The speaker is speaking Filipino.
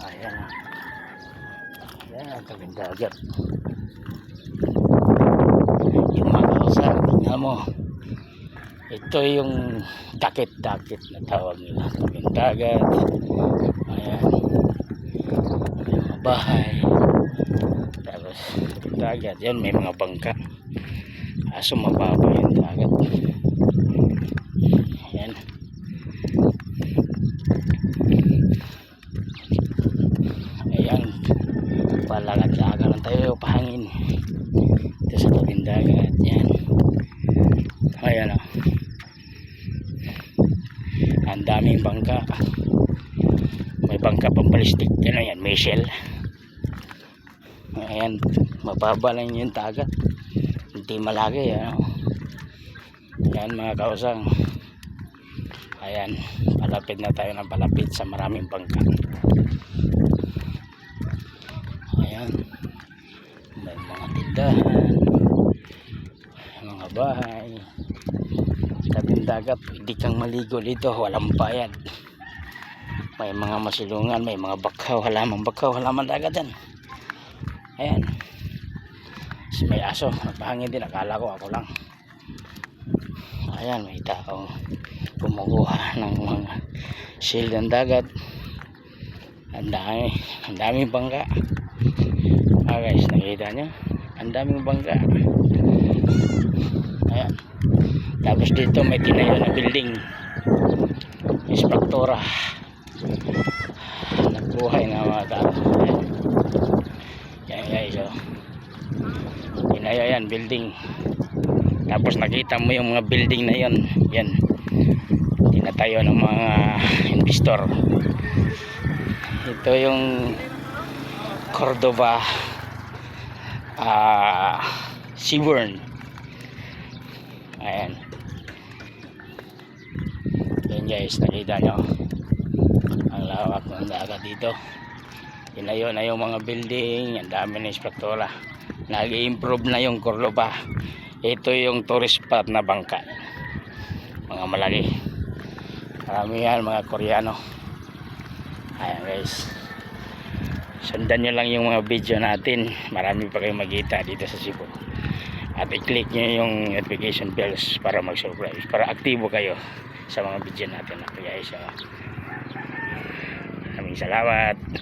Ayan. Ayan, tabing dagat. Yung mga kausa, tingnan mo. Ito yung dakit-dakit na tawag nila. Tabing dagat. Ayan. May mga bahay. Tapos, tabing dagat. Yan, may mga bangka. Aso mababa yung dagat. Ayan. Ayan. Palagat-laga lang tayo pahangin. Ito sa tabing dagat. Yan. Ayan o. Ang daming bangka. May bangka pang plastic. Yan, may shell. Ayan. Mababa lang yung dagat. Hindi malaki. Ano? Ayan mga kausang. Ayan. Palapit na tayo ng palapit sa maraming bangka. Ayan. May mga tindahan. Mga bahay. Tabing dagat, pwede kang maligo dito, walang bayad. May mga masilungan, may mga bakaw, halaman dagat yan. Ayan. May aso, napahangin din, akala ko ako lang. Ayan, may taong kumukuha ng mga shell ng dagat. Ang daming bangka. Guys, nakita nyo? Ang daming bangka. Ayan. Tapos dito may tinayo na building. Inspektora. Nagbuhay na mga tao. Yan guys, oh. Tinayo yan, building. Tapos nakita mo yung mga building na yon. Yan. Tinatayo ng mga investor. Ito yung Cordova Seabourn. Ayan. Yan guys, nakita nyo ang lawak ng dagat dito. Tinayo na yung mga building. Ang dami na inspektora. Nag-i-improve na yung Cordova. Ito yung tourist spot na bangka. Mga malaki. Marami yan, mga Koreano. Ayan guys. Sundan nyo lang yung mga video natin. Marami pa kayong magkita dito sa Cebu. At i-click nyo yung notification bells para mag-subscribe. Para aktibo kayo sa mga video natin. Guys, maraming salamat.